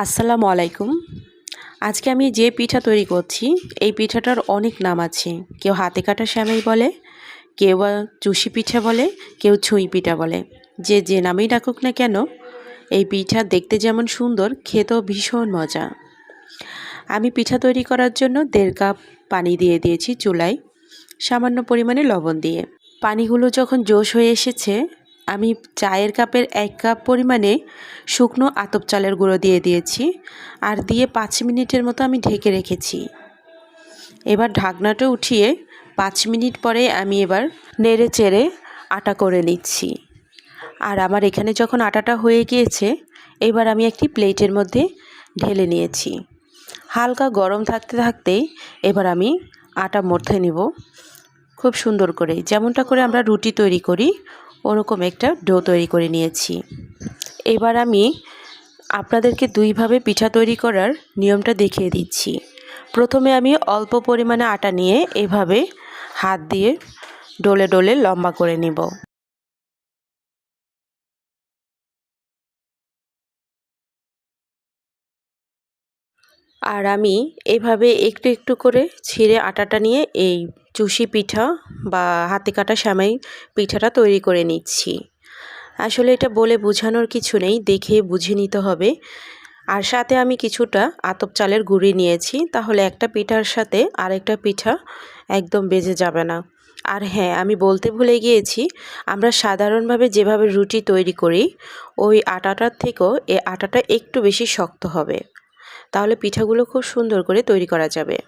আসসালামু আলাইকুম। আজকে আমি যে পিঠা তৈরি করছি এই পিঠাটার অনেক নাম আছে। কেউ হাতে কাটা সেমাই বলে, কেউ বা চুষি পিঠা বলে, কেউ ছুঁই পিঠা বলে। যে যে নামেই ডাকুক না কেন, এই পিঠা দেখতে যেমন সুন্দর, খেতেও ভীষণ মজা। আমি পিঠা তৈরি করার জন্য 1.5 কাপ পানি দিয়ে দিয়েছি চুলায়, সামান্য পরিমাণে লবণ দিয়ে। পানিগুলো যখন জোশ হয়ে এসেছে, আমি চায়ের কাপের 1 কাপ পরিমাণে শুকনো আতপ চালের গুঁড়ো দিয়ে দিয়েছি আর দিয়ে 5 মিনিটের মতো আমি ঢেকে রেখেছি। এবার ঢাকনাটা উঠিয়ে 5 মিনিট পরে আমি এবার নেড়ে চেড়ে আটা করে নিচ্ছি। আর আমার এখানে যখন আটাটা হয়ে গিয়েছে, এবার আমি একটি প্লেটের মধ্যে ঢেলে নিয়েছি। হালকা গরম থাকতে থাকতেই এবার আমি আটা মথে নেব খুব সুন্দর করে, যেমনটা করে আমরা রুটি তৈরি করি ওরকম একটা ডো তৈরি করে নিয়েছি। এবার আমি আপনাদেরকে দুইভাবে পিঠা তৈরি করার নিয়মটা দেখিয়ে দিচ্ছি। প্রথমে আমি অল্প পরিমাণে আটা নিয়ে এভাবে হাত দিয়ে ডলে ডলে লম্বা করে নেব। আর আমি এভাবে একটু একটু করে ছিঁড়ে আটাটা নিয়ে এই চুষি পিঠা বা হাতে কাটা সেমাই পিঠাটা তৈরি করে নিচ্ছি। আসলে এটা বলে বোঝানোর কিছু নেই, দেখে বুঝে নিতে হবে। আর সাথে আমি কিছুটা আতপ চালের গুঁড়ি নিয়েছি, তাহলে একটা পিঠার সাথে আরেকটা পিঠা একদম বেজে যাবে না। আর হ্যাঁ, আমি বলতে ভুলে গিয়েছি, আমরা সাধারণভাবে যেভাবে রুটি তৈরি করি ওই আটাটার থেকেও এই আটাটা একটু বেশি শক্ত হবে, তাহলে পিঠাগুলো খুব সুন্দর করে তৈরি করা যাবে।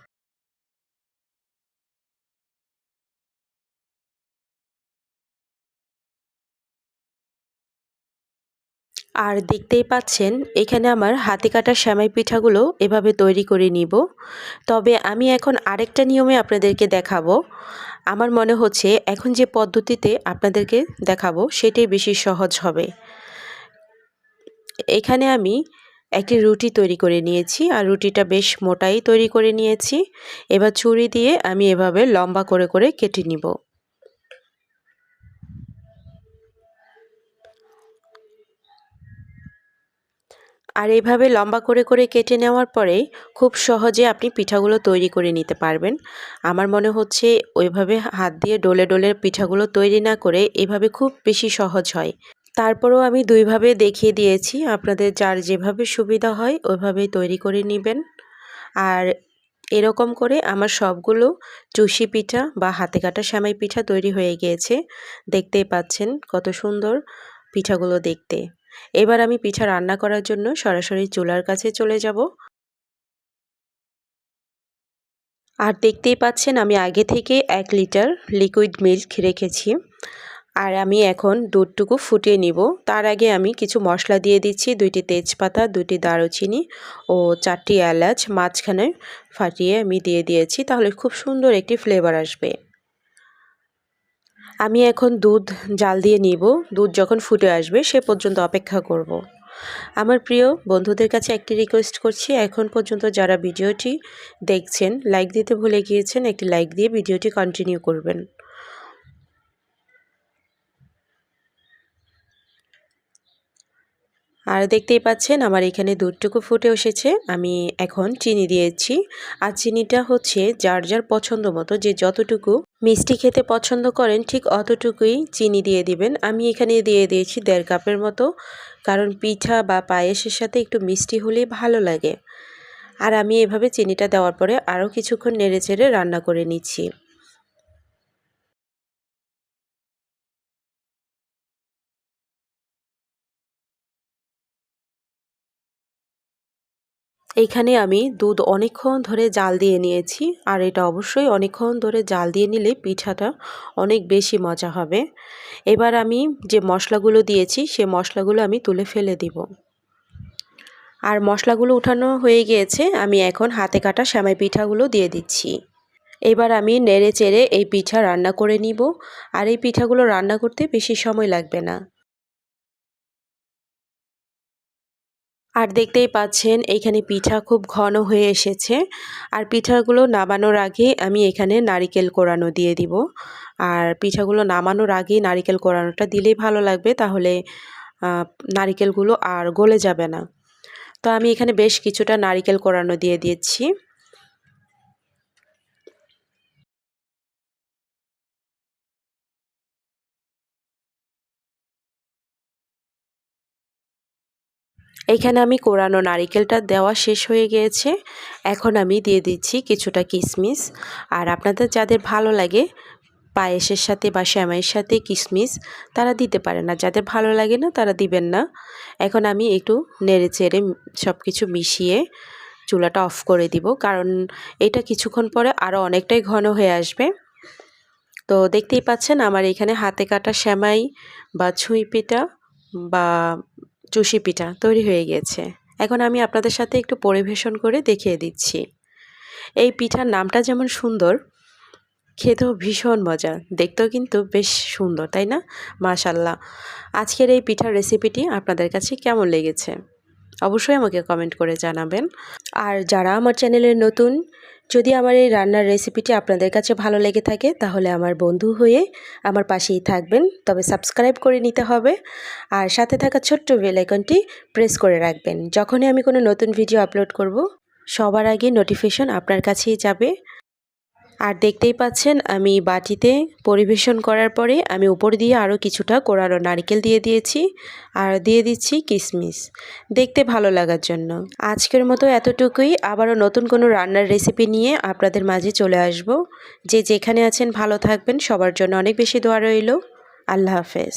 আর দেখতেই পাচ্ছেন এখানে আমার হাতে কাটা সেমাই পিঠাগুলো এভাবে তৈরি করে নিব। তবে আমি এখন আরেকটা নিয়মে আপনাদেরকে দেখাবো। আমার মনে হচ্ছে এখন যে পদ্ধতিতে আপনাদেরকে দেখাবো সেটাই বেশি সহজ হবে। এখানে আমি একটি রুটি তৈরি করে নিয়েছি আর রুটিটা বেশ মোটাই তৈরি করে নিয়েছি। এবার ছুরি দিয়ে আমি এভাবে লম্বা করে করে কেটে নিব। আর এইভাবে লম্বা করে করে কেটে নেওয়ার পরে খুব সহজে আপনি পিঠাগুলো তৈরি করে নিতে পারবেন। আমার মনে হচ্ছে ওইভাবে হাত দিয়ে ডলে ডলে পিঠাগুলো তৈরি না করে এভাবে খুব বেশি সহজ হয়। তারপরেও আমি দুইভাবে দেখিয়ে দিয়েছি, আপনাদের যার যেভাবে সুবিধা হয় ওইভাবেই তৈরি করে নেবেন। আর এরকম করে আমার সবগুলো চুষি পিঠা বা হাতে কাটা সেমাই পিঠা তৈরি হয়ে গিয়েছে। দেখতেই পাচ্ছেন কত সুন্দর পিঠাগুলো দেখতে। এবার আমি পিঠা রান্না করার জন্য সরাসরি চুলার কাছে চলে যাব। আর দেখতেই পাচ্ছেন আমি আগে থেকে 1 লিটার লিকুইড মিল্ক রেখেছি। আর আমি এখন দুধটুকু ফুটিয়ে নিব। তার আগে আমি কিছু মশলা দিয়ে দিচ্ছি, 2টি তেজপাতা, 2টি দারুচিনি ও 4টি এলাচ মাঝখানে ফাটিয়ে আমি দিয়ে দিয়েছি, তাহলে খুব সুন্দর একটি ফ্লেভার আসবে। আমি এখন দুধ জাল দিয়ে নিব। দুধ যখন ফুটে আসবে সে পর্যন্ত অপেক্ষা করব। আমার প্রিয় বন্ধুদের কাছে একটি রিকোয়েস্ট করছি, এখন পর্যন্ত যারা ভিডিওটি দেখছেন লাইক দিতে ভুলে গিয়েছেন, একটি লাইক দিয়ে ভিডিওটি কন্টিনিউ করবেন। আর দেখতেই পাচ্ছেন আমার এখানে দুধটুকু ফুটে এসেছে। আমি এখন চিনি দিয়েছি। আর চিনিটা হচ্ছে যার যার পছন্দ মতো, যে যতটুকু মিষ্টি খেতে পছন্দ করেন ঠিক অতটুকুই চিনি দিয়ে দিবেন। আমি এখানে দিয়ে দিয়েছি 1.5 কাপের মতো, কারণ পিঠা বা পায়েসের সাথে একটু মিষ্টি হলেই ভালো লাগে। আর আমি এভাবে চিনিটা দেওয়ার পরে আরও কিছুক্ষণ নেড়েচেড়ে রান্না করে নিচ্ছি। এইখানে আমি দুধ অনেকক্ষণ ধরে জাল দিয়ে নিয়েছি, আর এটা অবশ্যই অনেকক্ষণ ধরে জাল দিয়ে নিলে পিঠাটা অনেক বেশি মজা হবে। এবার আমি যে মশলাগুলো দিয়েছি সে মশলাগুলো আমি তুলে ফেলে দিব। আর মশলাগুলো উঠানো হয়ে গিয়েছে, আমি এখন হাতে কাটা সেমাই পিঠাগুলো দিয়ে দিচ্ছি। এবার আমি নেড়ে চেড়ে এই পিঠা রান্না করে নিব। আর এই পিঠাগুলো রান্না করতে বেশি সময় লাগবে না। আর দেখতেই পাচ্ছেন এইখানে পিঠা খুব ঘন হয়ে এসেছে। আর পিঠাগুলো নামানোর আগে আমি এখানে নারিকেল কোড়ানো দিয়ে দিব। আর পিঠাগুলো নামানোর আগে নারিকেল কোড়ানোটা দিলেই ভালো লাগবে, তাহলে নারিকেলগুলো আর গলে যাবে না। তো আমি এখানে বেশ কিছুটা নারকেল কোরানো দিয়ে দিয়েছি। এইখানে আমি কোরানো নারিকেলটা দেওয়া শেষ হয়ে গিয়েছে। এখন আমি দিয়ে দিচ্ছি কিছুটা কিশমিশ। আর আপনাদের যাদের ভালো লাগে পায়েসের সাথে বা সেমাইয়ের সাথে কিশমিশ তারা দিতে পারে না, যাদের ভালো লাগে না তারা দিবেন না। এখন আমি একটু নেড়ে চেড়ে সব কিছু মিশিয়ে চুলাটা অফ করে দিব, কারণ এটা কিছুক্ষণ পরে আরও অনেকটাই ঘন হয়ে আসবে। তো দেখতেই পাচ্ছেন আমার এখানে হাতে কাটা সেমাই বা ছুঁই পিঠা বা চুষি পিঠা তৈরি হয়ে গেছে। এখন আমি আপনাদের সাথে একটু পরিবেশন করে দেখিয়ে দিচ্ছি। এই পিঠার নামটা যেমন সুন্দর, খেতেও ভীষণ মজা, দেখতেও কিন্তু বেশ সুন্দর, তাই না? মাশাল্লাহ। আজকের এই পিঠার রেসিপিটি আপনাদের কাছে কেমন লেগেছে অবশ্যই আমাকে কমেন্ট করে জানাবেন। আর যারা আমার চ্যানেলে নতুন, যদি আমার এই রান্নার রেসিপিটি আপনাদের কাছে ভালো লেগে থাকে তাহলে আমার বন্ধু হয়ে আমার পাশেই থাকবেন, তবে সাবস্ক্রাইব করে নিতে হবে। আর সাথে থাকা ছোট্ট বেল আইকনটি প্রেস করে রাখবেন, যখনই আমি কোনো নতুন ভিডিও আপলোড করব সবার আগে নোটিফিকেশন আপনার কাছেই যাবে। আর দেখতেই পাচ্ছেন আমি বাটিতে পরিবেশন করার পরে আমি উপর দিয়ে আরও কিছুটা কোরানো নারকেল দিয়ে দিয়েছি আর দিয়ে দিচ্ছি কিশমিশ, দেখতে ভালো লাগার জন্য। আজকের মতো এতটুকুই, আবারও নতুন কোনো রান্নার রেসিপি নিয়ে আপনাদের মাঝে চলে আসব। যে যেখানে আছেন ভালো থাকবেন, সবার জন্য অনেক বেশি দোয়া রইল। আল্লাহ হাফেজ।